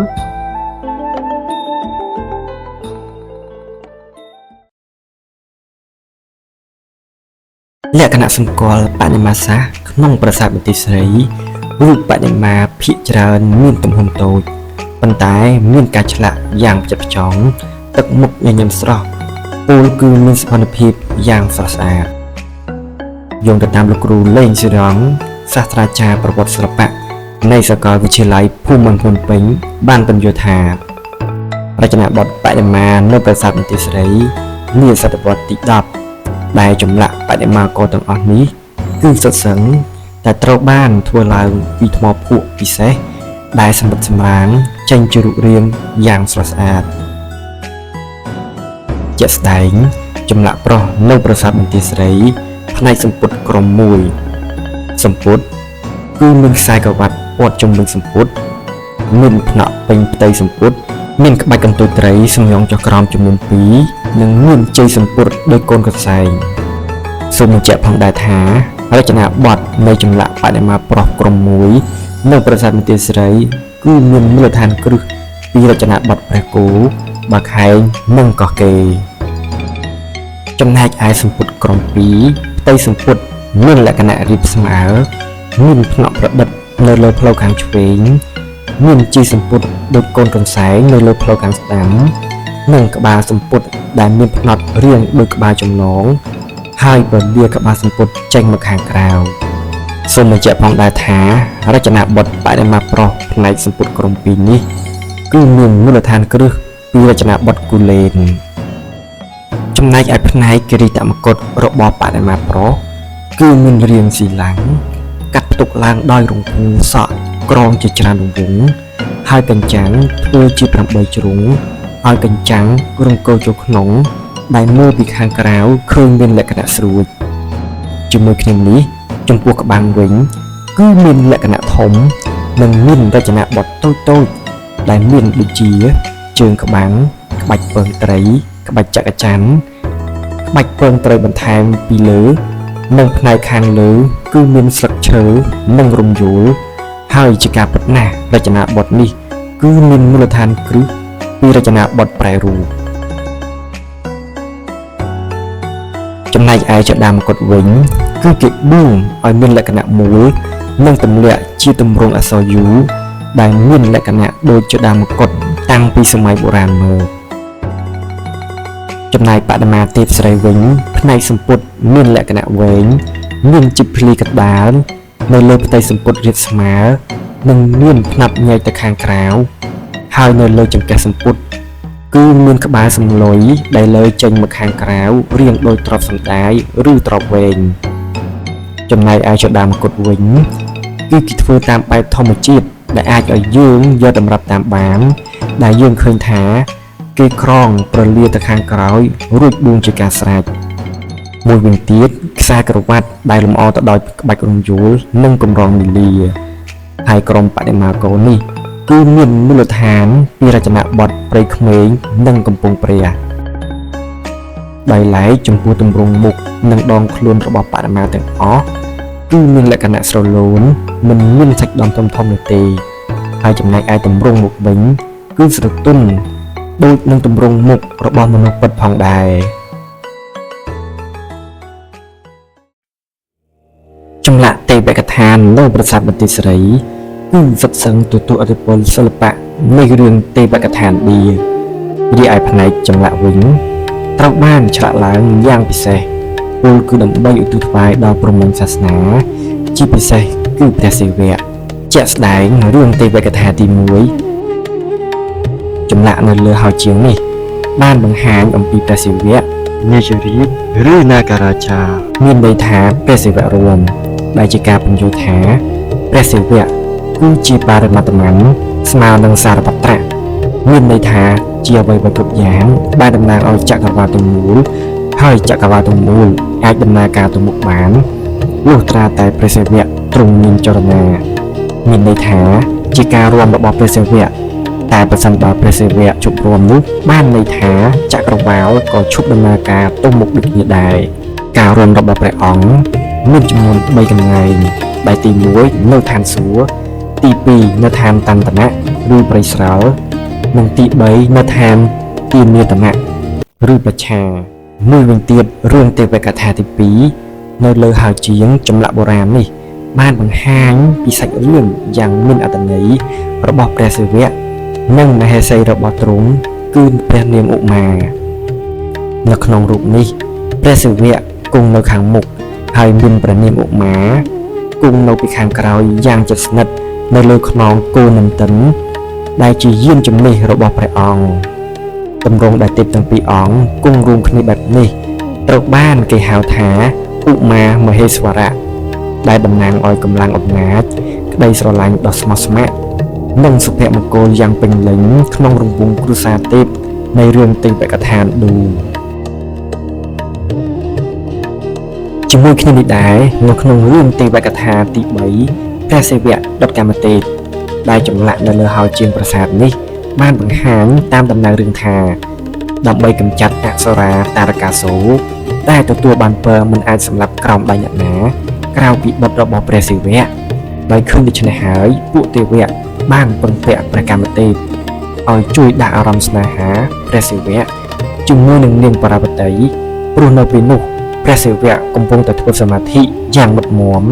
លក្ខណៈសម្គាល់បដិមាសាស្ត្រក្នុងប្រាសាទបន្ទាយស្រីរូបបដិមាភាគច្រើនមានទំហំតូចប៉ុន្តែមានការឆ្លាក់យ៉ាងផ្ចិតផ្ចង់ទឹកមុខញញឹមស្រស់ពោលគឺមានសោភ័ណភាពយ៉ាងស្រស់ស្អាតយោងទៅតាមលោកគ្រូលេងសិរង់សាស្ត្រាចារ្យប្រវត្តិសិល្បៈនៃសាកលវិទ្យាល័យភូមិន្ទភ្នំពេញបានបញ្យល់ថារចនាបថបដិមានៅប្រាសាទបន្ទាយស្រីនាសតវត្សទី10ដែលចម្លាក់បដិមាករទាំងអស់នេះគឺសុទ្ធសឹងតែត្រូវបានធ្វើឡើងពីថ្មភក់ពិសេសដែលសម្បត្តិសម្រាមចេញជារូបរាងយ៉ាងស្រស់ស្អាតជាក់ស្ដែងចម្លាក់ប្រុសនៅប្រាសាទបន្ទាយស្រីផ្នែកសម្ពុតក្រុម1សម្ពុតគឺមានខ្សែក្រវ៉ាត់ព័ទ្ធជុំវិញសម្ពុតមានផ្នែកពេញផ្ទៃសម្ពុតមានក្បាច់កន្ទុយត្រីសំយងចុះក្រោមចំនួន2និងមានជ័យសម្ពុតដោយកូនកន្សែងសូមបញ្ជាក់ផងដែរថារចនាបថនៃចម្លាក់បដិមាប្រុសក្រុម1នៅប្រាសាទបន្ទាយស្រីគឺមានមូលដ្ឋានគ្រឹះពីរចនាបថព្រះគោបាខែងនិងកោះកេរចំណែកឯសម្ពុតក្រុម2ផ្ទៃសម្ពុតមានលក្ខណៈរាបស្មើមានផ្នែកប្រឌិតនៅលើផ្លូវខាងឆ្វេងមានជីសម្ពុតដោយកូនកន្សែងនៅលើផ្លូវខាងស្ដាំនិងក្បាលសម្ពុតដែលមានផ្នត់រាងដូចក្បាលចំណងហើយពលាក្បាលសម្ពុតចេញមកខាងក្រៅសូមបញ្ជាក់ផងដែរថារចនាបថបដិមាប្រុសផ្នែកសម្ពុតក្រុម2នេះគឺមានមូលដ្ឋានគ្រឹះពីរចនាបថគូលែនចំណែកឯផ្នែកគិរីតមកុដរបស់បដិមាប្រុសគឺមានរាងស៊ីឡាំងកាត់ផ្ទុកឡើងដោយរង្វង់សក់ក្រងជាច្រើនរង្វង់ហើយកញ្ចាំងធ្វើជា8ជ្រុងឲ្យកញ្ចាំងរង្គោលចូលក្នុងដែលមើលពីខាងក្រៅឃើញមានលក្ខណៈស្រួចជាមួយគ្នានេះចំពោះក្បាំងវិញគឺមានលក្ខណៈធំនិងមានរចនាបថតូចៗដែលមានដូចជាជើងក្បាំងក្បាច់ពងត្រីក្បាច់ចក្រច័ន្ទក្បាច់ពងត្រីបន្ថែមពីលើនិងផ្នែកខាងលើគឺមានស្លឹកឈើនិងរំយោលហើយជាការពិតណាស់រចនាបថនេះគឺមានមូលដ្ឋានគ្រឹះពីរចនាបថប្រែរូបចំណែកឯចដាមកុដវិញគឺគេបួងឲ្យមានលក្ខណៈមូលនិងទម្លាក់ជាទម្រង់អក្សរ U ដែលមានលក្ខណៈដូចចដាមកុដតាំងពីសម័យបុរាណមកចំណែកបដិមាទេពស្រីវិញផ្នែកសម្ពុតមានលក្ខណៈវែងមានជីភ្លីកណ្ដាលនៅលើផ្ទៃសម្ពុតរាបស្មើនិងមានផ្នែកញែកទៅខាងក្រៅហើយនៅលើចង្កេះសម្ពុតគឺមានក្បាលសំលុយដែលលើចេញមកខាងក្រៅរាងដូចទ្រព្យសណ្ដាយឬទ្រព្យវែងចំណែកឯចដាមកុដវិញគឺគេធ្វើតាមបែបធម្មជាតិដែលអាចឲ្យយើងយកតម្រាប់តាមបានដែលយើងឃើញថាគេក្រងប្រលាទៅខាងក្រោយរួចបួងជាការស្រេចមួយវិញទៀតខ្សែក្រវ៉ាត់ដែលលម្អទៅដោយក្បាច់រំយោលនិងកម្រងនីលាហើយក្រុមបដិមាករនេះគឺមានមូលដ្ឋានពីរចនាបថព្រៃក្មេងនិងកំពង់ព្រះដោយឡែកចំពោះទម្រង់មុខនិងដងខ្លួនរបស់បដិមាទាំងអស់គឺមានលក្ខណៈស្រលូនមិនមានសាច់ដុំធំៗនោះទេហើយចំណែកឯទម្រង់មុខវិញគឺស្រទន់ដូចនឹងទម្រង់មុខរបស់មនុស្សពិតផងដែរចម្លាក់ទេវកថានៅប្រាសាទបន្ទាយស្រីគឺសុទ្ធសឹងទទួលឥទ្ធិពលសិល្បៈនៃរឿងទេវកថាឌីរីឯផ្នែកចម្លាក់វិញត្រូវបានឆ្លាក់ឡើងយ៉ាងពិសេស ពលគឺដើម្បីឧទ្ទិសថ្វាយដល់ព្រហ្មញ្ញសាសនាជាពិសេសគឺព្រះសិវៈជាក់ស្ដែងរឿងទេវកថាទី1ចម្លាក់នៅលើហោជាងនេះបានបង្ហាញអំពីព្រះសិវៈនាជរាជឬនាការរាជាមានន័យថាព្រះសិវៈរួមដែលជាការបញ្យល់ថាព្រះសិវៈគឺជាបរមត្តមន្តស្មើនឹងសារពត្រៈមានន័យថាជាអ្វីៗគ្រប់យ៉ាងបានតំណាងឲ្យចក្រវាឡទាំងមូលហើយចក្រវាឡទាំងមូលអាចដំណើរការទៅមុខបានលុះត្រាតែព្រះសិវៈទ្រង់មានចរណាមានន័យថាជាការរួមរបស់ព្រះសិវៈតែប្រសិនបើព្រះសិវៈជប់រួមនោះបានន័យថាចក្រវាឡក៏ឈប់ដំណើរការទៅមុខដូចគ្នាដែរការរួមរបស់ព្រះអង្គមានចំនួន3កន្លែងដែលទី1នៅឋានសួគ៌ទី2នៅឋានតន្តនៈឬព្រៃស្រល់និងទី3នៅឋានទានាតនៈឬបច្ឆាមួយវិញទៀតរឿងទេវកថាទី2នៅលើហោជាងចម្លាក់បុរាណនេះបានបង្ហាញពីសាច់រឿងយ៉ាងមានអត្ថន័យរបស់ព្រះសិវៈនិងមហេសីរបស់ទ្រង់គឺព្រះនាងឧមានៅក្នុងរូបនេះព្រះសិវៈគង់នៅខាងមុខហើយមានព្រះនាងឧមាគង់នៅពីខាងក្រោយយ៉ាងជិតស្និទ្ធនៅលើខ្នងគោនន្ទិនដែលជាយានជំនិះរបស់ព្រះអង្គទម្រង់ដែលទេពទាំងពីរអង្គគង់រួមគ្នាបែបនេះត្រូវបានគេហៅថាឧមាមហេស្វរៈដែលតំណាងឲ្យកម្លាំងអំណាចក្តីស្រឡាញ់ដ៏ស្មោះស្ម័គ្រនិងសុភមង្គលយ៉ាងពេញលេញក្នុងរង្វង់គ្រួសារទេពនៃរឿងទេវកថាឌូជាមួយគ្នានេះដែរនៅក្នុងរឿងទេវកថាទី3ព្រះសិវៈដុតកាមទេពដែលចម្លាក់នៅលើហោជាងប្រាសាទនេះបានបង្ហាញតាមដំណើររឿងថាដើម្បីកម្ចាត់អសុរាតារកាសូរដែលទទួលបានពរមិនអាចសម្លាប់ក្រោមដៃអ្នកណាក្រៅពីបុត្ររបស់ព្រះសិវៈដោយឃើញដូច្នេះហើយពួកទេវៈបានពឹងពាក់ព្រះកាមទេពឲ្យជួយដាក់អារម្មណ៍ស្នេហាព្រះសិវៈជាមួយនឹងនាងបរាវតីព្រោះនៅពេលនោះព្រះសិវៈកំពុងតែធ្វើសមាធិយ៉ាងមុតមម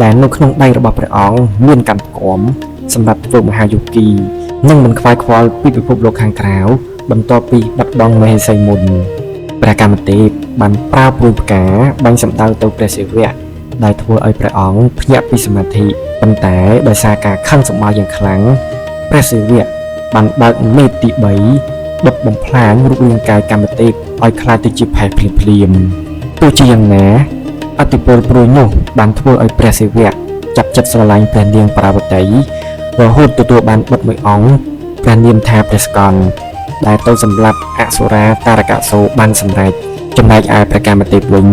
ដែលនៅក្នុងដៃរបស់ព្រះអង្គមានកម្មគំសម្រាប់ធ្វើមហាយោគីនិងមិនខ្វាយខ្វល់ពីពិភពលោកខាងក្រៅបន្ទាប់ពីបាត់បង់មហេសីមុនព្រះកាមទេពបានប្រើព្រួយផ្កាបាញ់សម្ដៅទៅព្រះសិវៈដែលធ្វើឲ្យព្រះអង្គភ្ញាក់ពីសមាធិប៉ុន្តែដោយសារការខឹងសម្បារយ៉ាងខ្លាំងព្រះសិវៈបានបើកនេត្រទី3ដុតបំផ្លាញរូបរាងកាយកាមទេពឲ្យក្លាយទៅជាផេះភ្លាមទោះជាយ៉ាងណាអតិពលព្រួយនោះបានធ្វើឲ្យព្រះសិវៈចាប់ចិត្តស្រឡាញ់ព្រះនាងបរាវតីរហូតទទួលបានបុត្រមួយអង្គព្រះនាមថាព្រះស្កន្ទដែលទៅសម្លាប់អសុរាតារកសូរបានសម្រេចចំណែកឯព្រះកាមទេពវិញ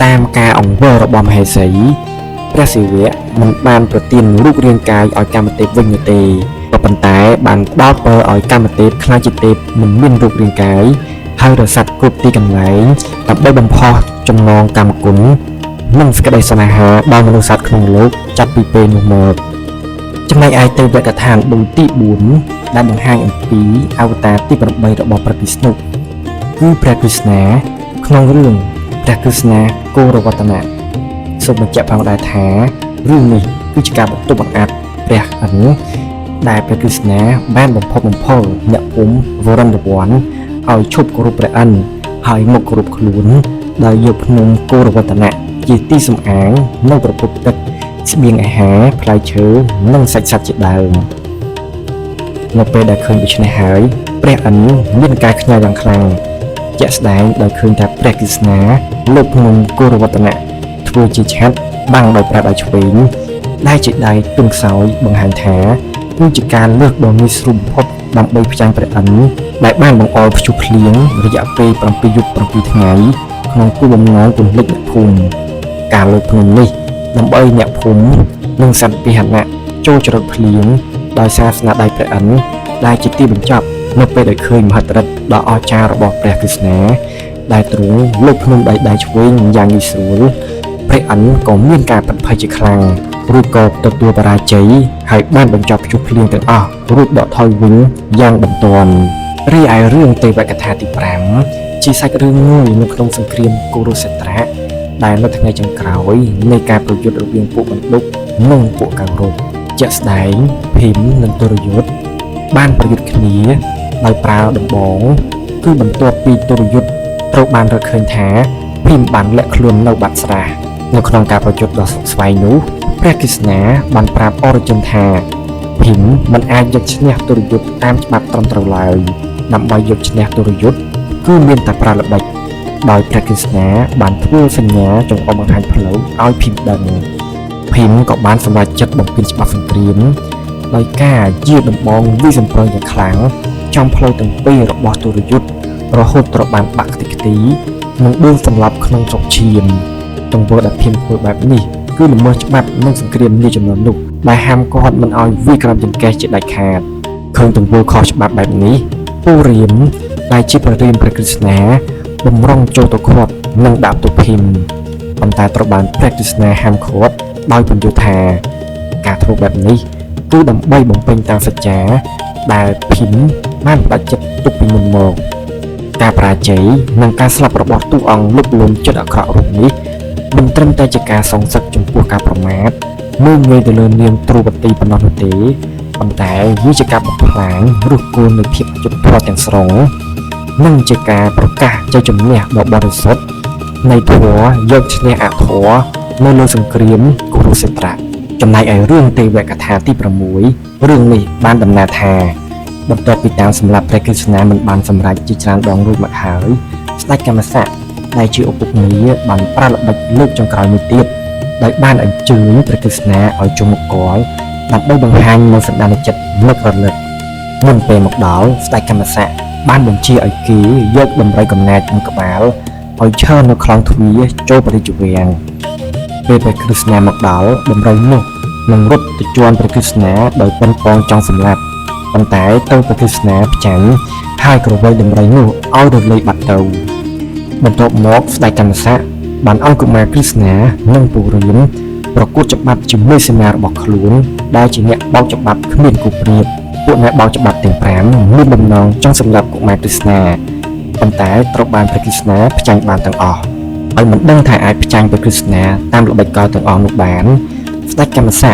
តាមការអង្វររបស់មហេសីព្រះសិវៈមិនបានប្រទានរូបរាងកាយឲ្យកាមទេពវិញទេប៉ុន្តែបានផ្ដល់ពរឲ្យកាមទេពខ្លាចជាទេពមិនមានរូបរាងកាយហើយរស័ព្ទគ្រប់ទីកន្លែងដើម្បីបំផុសចំណងកម្មគុណនិងសេចក្តីស្នេហាដល់មនុស្សសត្វក្នុងលោកចាប់ពីពេលនោះមកចំណែកឯទេវកថាឌូទី4ដែលបង្ហាញអំពីអវតារទី8របស់ព្រះវិស្ណុគឺព្រះក្រឹស្នាក្នុងរឿងព្រះក្រឹស្នាគោរវត្តនៈសូមបញ្ជាក់ផងដែរថារឿងនេះគឺជាការបន្ទប់បង្អាប់ព្រះអិនដែលព្រះក្រឹស្នាបានបំផុសបំផុលអ្នកភូមិវរន្ទវ័នឲ្យឈប់គោរពព្រះអិនហើយមកគោរពខ្លួនដោយយកភ្នំគោរវត្តនៈជាទីសំអាងនៅប្រភពទឹកស្បៀងអាហារផ្លែឈើនិងសាច់សត្វជាដើមនៅពេលដែលឃើញដូច្នេះហើយព្រះអិនមានការខ្ញាល់យ៉ាងខ្លាំងជាក់ស្ដែងដោយឃើញថាព្រះក្រឹស្នាលើកភ្នំគោរវត្តនៈធ្វើជាឆ័ត្របាំងដោយប្រើដៃឆ្វេងដែលជាដៃទន់ខ្សោយបង្ហាញថាគឺជាការលើកដ៏ងាយស្រួលបំផុតដើម្បីផ្ចាញ់ព្រះអិនដែលបានបង្អុរព្យុះភ្លៀងរយៈពេល7យប់7ថ្ងៃក្នុងគោលបំណងពន្លិចអ្នកភូមិការលើកភ្នំនេះដើម្បីអ្នកភូមិនិងសត្វពាហនៈចូលច្រត់ភ្លៀងដោយសារស្នាដៃព្រះអិនដែលជាទីបញ្ចប់នៅពេលដែលឃើញមហិទ្ធិឫទ្ធិដ៏អស្ចារ្យរបស់ព្រះក្រឹស្នាដែលទ្រង់លើកភ្នំដៃឆ្វេងយ៉ាងងាយស្រួលព្រះអិនក៏មានការប្រត់ភ័យជាខ្លាំងរួចក៏ទទួលបរាជ័យហើយបានបញ្ចប់ព្យុះភ្លៀងទាំងអស់រួចដកថយវិញយ៉ាងបន្ទាន់រីឯរឿងទេវកថាទី5ជាសាច់រឿងមួយនៅក្នុងសង្គ្រាមគោរុសេត្រៈដែលនៅថ្ងៃចុងក្រោយនៃការប្រយុទ្ធរវាងពួកបណ្ឌុកនិងពួកកៅរពជាក់ស្ដែងភីមនិងទុរយុទ្ធបានប្រយុទ្ធគ្នាដោយប្រើដំបង គឺបន្ទាប់ពីទុរយុទ្ធត្រូវបានរកឃើញថាភីមបានលាក់ខ្លួននៅបាត់ស្រះនៅក្នុងការប្រយុទ្ធដ៏ស្វែងនោះព្រះគិស្ណាបានប្រាប់អរជិនថាភីមមិនអាចយកឈ្នះទុរយុទ្ធតាមច្បាប់ត្រឹមត្រូវឡើយដើម្បីយកឈ្នះទុរយុទ្ធគឺមានតែប្រើល្បិចដោយព្រះគិស្ណាបានធ្វើសញ្ញាចង្អុលបង្ហាញផ្លូវឲ្យភីមដឹងភីមក៏បានសម្រេចចិត្តបំពេញច្បាប់សង្គ្រាមដោយការយាដំបងវិសម្ប្រងយ៉ាងខ្លាំងចំផ្លូវទាំងពីររបស់ទុរយុទ្ធរហូតត្រូវបានបាក់ខ្ទេចខ្ទីនិងដួលសន្លប់ក្នុងស្រុកឈាមទង្វើដែលភីមធ្វើបែបនេះគឺល្មើសច្បាប់និងសង្គ្រាមនាចំនួននោះដែលហាមគាត់មិនឲ្យវាយក្រំចង្កេះជាដាច់ខាតឃើញទង្វើខុសច្បាប់បែបនេះពូរាមដែលជាព្រះរាមព្រះក្រឹស្ណាបំរុងចូលទៅឃាត់និងដាក់ទោសភីមប៉ុន្តែត្រូវបានព្រះក្រឹស្ណាហាមឃាត់ដោយពន្យល់ថាការធ្វើបែបនេះគឺដើម្បីបំពេញតាមសច្ចាដែលភីមបានបដិចិត្តទុកពីមុនមកការបរាជ័យនិងការស្លាប់របស់ទូអង្គលុបលុំចិត្តអាក្រក់រូបនេះមិនត្រឹមតែជាការសងសឹកចំពោះការប្រមាថមើលងាយទៅលើនាងទ្រវទីប៉ុណ្ណោះនោះទេប៉ុន្តែវាជាការបំផ្លាញឫសគល់នៃភាពយុត្តិធម៌ទាំងស្រុងនិងជាការប្រកាសជ័យជំនះដ៏បរិសុទ្ធនៃធម៌យកឈ្នះអធម៌នៅលើសង្គ្រាមគុរុសេត្រៈចំណែកឯរឿងទេវកថាទី6រឿងនេះបានដំណើរថាបន្ទាប់ពីតាមសម្រាប់ព្រះក្រឹស្ណាមិនបានសម្រេចជាច្រើនដងរួចមកហើយស្ដេចកម្មសៈដែលជាឪពុកមាបានប្រើល្បិចលើកចុងក្រោយមួយទៀតដោយបានអញ្ជើញព្រះក្រឹស្ណាឲ្យជុំមកគាល់ដើម្បីបង្ហាញនូវសន្តានចិត្តនឹករលឹកមុនពេលមកដល់ស្ដេចកម្មសៈបានបញ្ជាឲ្យគេយកដំរីកំណាចមួយក្បាលឲ្យឈរនៅខ្លងទ្វារចូលព្រះរាជវាំងពេលព្រះក្រឹស្ណាមកដល់ដំរីនោះនឹងរត់ទៅជាន់ព្រះក្រឹស្ណាដោយប៉ុនប៉ងចង់សម្លាប់ប៉ុន្តែទៅព្រះក្រឹស្ណាផ្ចាញ់ហើយក្រវែងដំរីនោះឲ្យរលាយបាត់ទៅបន្ទាប់មកស្ដេចកម្មសៈបានឲ្យកុមារក្រឹស្ណានិងពូរាមប្រកួតច្បាប់ជាមួយសេនារបស់ខ្លួនដែលជាអ្នកបោកច្បាប់គ្មានគូប្រៀបពួកអ្នកបោកច្បាប់ទាំង5មានបំណងចង់សម្លាប់កុមារក្រឹស្ណាប៉ុន្តែត្រូវបានព្រះក្រឹស្ណាផ្ចាញ់បានទាំងអស់ហើយមិនដឹងថាអាចផ្ចាញ់ព្រះក្រឹស្ណាតាមល្បិចកលទាំងអស់នោះបានស្ដេចកម្មសៈ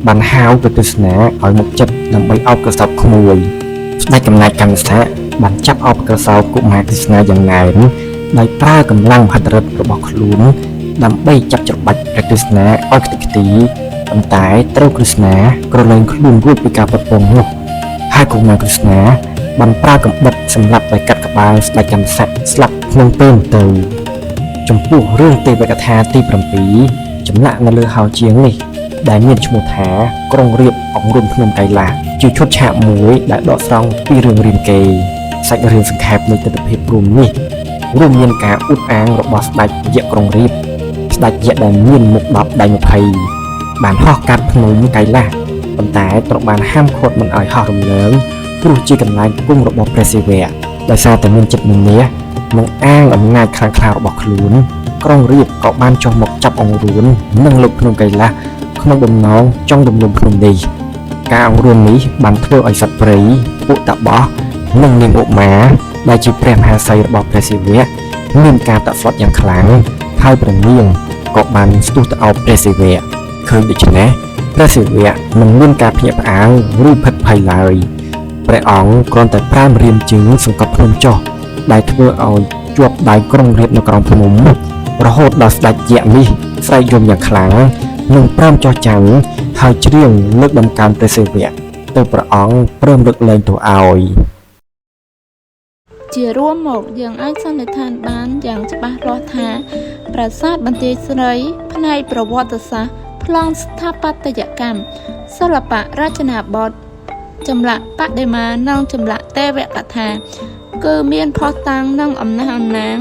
បានហៅព្រះក្រឹស្ណាឲ្យមកចិត្តដើម្បីអោបកសោបក្មួយស្ដេចកំណាចកម្មសៈបានចាប់អោបកសោបកុមារក្រឹស្ណាយ៉ាងណែនដោយប្រើកម្លាំងមហិទ្ធិឫទ្ធិរបស់ខ្លួនដើម្បីចាប់ច្របាច់ព្រះក្រឹស្ណាឲ្យខ្ទេចខ្ទីប៉ុន្តែត្រូវក្រឹស្ណាក្រឡែងខ្លួនរួចពីការប្រពងនោះហើយកុមារក្រឹស្ណាបានប្រើកាំបិតសម្រាប់ឲ្យកាត់ក្បាលស្ដេចកម្មសៈស្លាប់ក្នុងពេលទៅចំពោះរឿងទេវកថាទី7ចម្លាក់នៅលើហោជាងនេះដែលមានឈ្មោះថាក្រុងរាពណ៍អង្រុនភ្នំកៃឡាសជាឈុតឆាកមួយដែលដកស្រង់ពីរឿងរាមកេរ្តិ៍សាច់រឿងសង្ខេបនៃទិដ្ឋភាពរួមនេះរួមមានការអួតអាងរបស់ស្ដេចយក្សក្រុងរាពណ៍ស្ដេចយក្សដែលមានមុខ10ដៃ20បានហោះកាត់ភ្នំកៃឡាសប៉ុន្តែត្រូវបានហាមឃាត់មិនឲ្យហោះរំលើងព្រោះជាកន្លែងគង់របស់ព្រះសិវៈដោយសារតែមានចិត្តមានះនិងអាងអំណាចខ្លាំងក្លារបស់ខ្លួនក្រុងរាពណ៍ក៏បានចុះមកចាប់អង្រួននិងលុបភ្នំកៃឡាសក្នុងបំណងចង់រំលំភ្នំនេះការអង្រួននេះបានធ្វើឲ្យសត្វព្រៃពួកតាបោះនិងនាងឧមាដែលជាព្រះមហាសីរបស់ព្រះសិវៈមានការតក់ស្លុតយ៉ាងខ្លាំងហើយព្រះនាងក៏បានស្ទុះទៅអោបព្រះសិវៈឃើញដូច្នេះព្រះសិវៈមិនមានការភ្ញាក់ផ្អើលឬភិតភ័យឡើយព្រះអង្គគ្រាន់តែប្រាំរៀមជើងសង្កត់ភ្នំចុះដែលធ្វើឲ្យជាប់ដៃក្រុងរាពណ៍នៅក្រោមភ្នំរហូតដល់ស្ដេចយក្សនេះស្រែកយំយ៉ាងខ្លាំងនិងព្រមចោះចាំងហើយច្រៀងលើកដំកើងព្រះសិវៈទៅព្រះអង្គព្រមលើកលែងទោសឲ្យជារួមមកយើងអាចសន្និដ្ឋានបានយ៉ាងច្បាស់លាស់ថាប្រាសាទបន្ទាយស្រីផ្នែកប្រវត្តិសាស្ត្រប្លង់ស្ថាបត្យកម្មសិល្បៈរចនាបថចម្លាក់បដិមានិងចម្លាក់ទេវកថាគឺមានភស្តុតាងនិងអំណះអំណាង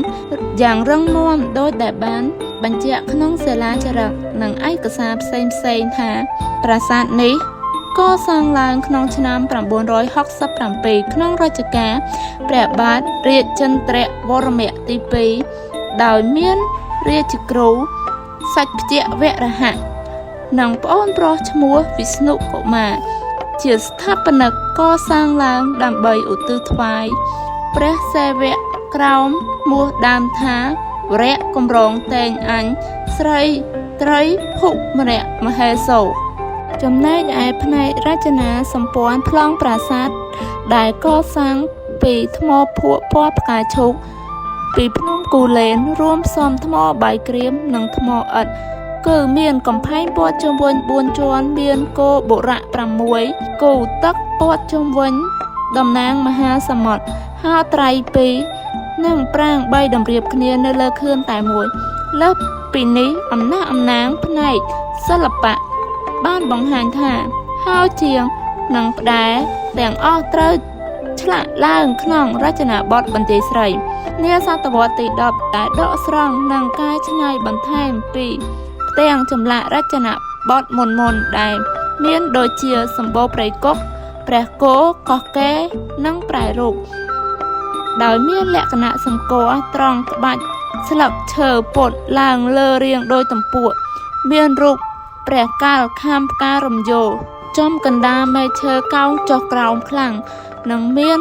យ៉ាងរឹងមាំដោយដែលបានបញ្ជាក់ក្នុងសិលាចារឹកនិងឯកសារផ្សេងៗថាប្រាសាទនេះកសាងឡើងក្នុងឆ្នាំ967ក្នុងរជ្ជកាលព្រះបាទរាជចន្ទ្រវរ្ម័នទី2ដោយមានរាជគ្រូសច្ចវរហៈនិងប្អូនប្រុសឈ្មោះវិស្ណុកុមារជាស្ថាបនិកកសាងឡើងដើម្បីឧទ្ទិសថ្វាយព្រះសេវៈក្រោមឈ្មោះដើមថាវរៈគម្រងតេងអញស្រីត្រីភុមរៈមហេសោចំណែកឯផ្នែករចនាសម្ព័ន្ធប្លង់ប្រាសាទដែលកសាង ពីថ្មភក់ពណ៌ផ្កាឈូកពីភ្នំគូលែនរួមផ្សំថ្មបាយក្រៀមនិងថ្មឥដ្ឋគឺមានកំផែងព័ទ្ធជុំវិញ4ជាន់មានគោបុរៈ6គោទឹកព័ទ្ធជុំវិញតំណាងមហាសមុទ្រហោត្រី2និងប្រាង្គ3តម្រៀបគ្នានៅលើខឿនតែមួយលើសពីនេះអំណាងផ្នែកសិល្បៈបានបង្ហាញថាហោជាងនិងផ្តែរទាំងអស់ត្រូវឆ្លាក់ឡើងក្នុងរចនាបថបន្ទាយស្រីនាសតវត្សទី10ដែលដកស្រង់និងកែច្នៃបន្ថែមពីផ្ទាំងចម្លាក់រចនាបថមុនដែលមានដូចជាសម្បូរព្រៃគុកព្រះគោកោះកេរនិងប្រែរូបដោយមានលក្ខណៈសម្គាល់ត្រង់ក្បាច់ស្លឹកឈើពុតឡើងលើរាងដោយទំពក់មានរូបព្រះកាលខាំផ្ការំយោចំកណ្ដាលមែកឈើកោងចុះក្រោមខ្លាំងនិងមាន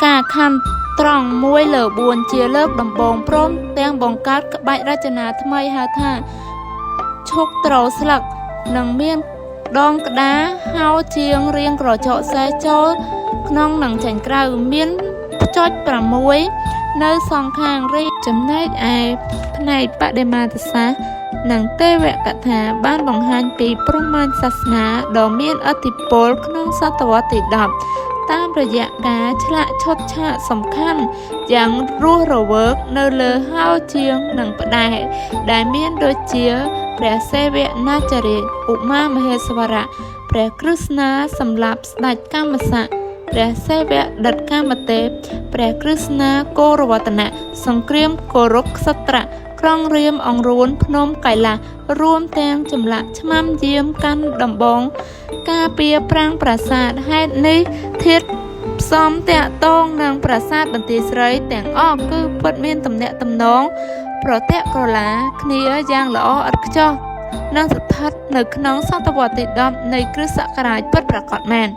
ការខណ្ឌត្រង់1លើ4ជាលើកដំបូងព្រមទាំងបង្កើតក្បាច់រចនាថ្មីហៅថាឈុកត្រោស្លឹកនិងមានដងក្តារហោជាងរាងក្រចកសេះចូលក្នុងនិងចេញក្រៅមានចុច6នៅសងខាងរីចំណែកឯផ្នែកបដិមាទសាសន៍និងទេវកថាបានបង្ហាញពីព្រហ្មញ្ញសាសនាដ៏មានឥទ្ធិពលក្នុងសតវត្សទី10តាមរយៈការឆ្លាក់ឈុតឆាកសំខាន់យ៉ាងរស់រវើកនៅលើហោជាងនិងផ្តែរដែលមានដូចជាព្រះសិវនាចារាជឧមាមហេសវរៈព្រះក្រឹស្នាសម្លាប់ស្ដេចកម្មសៈព្រះសិវដិតកាមទេពព្រះក្រឹស្នាគោរវត្តនៈសង្គ្រាមគោរុក្សត្រៈក្រុងរាមអង្រួនភ្នំកៃឡាសរួមទាំងចម្លាក់ឆ្មាំយាមកាន់ដំបងការពារប្រាង្គប្រាសាទហេតុនេះធាតុផ្សំតាក់ទងនឹងប្រាសាទបន្ទាយស្រីទាំងអស់គឺពិតមានទំនាក់ទំនងប្រតិក្រឡាគ្នាយ៉ាងល្អឥតខ្ចោះនិងស្ថិតនៅក្នុងសតវត្សទី10នៃគ្រិស្តសករាជពិតប្រាកដមែន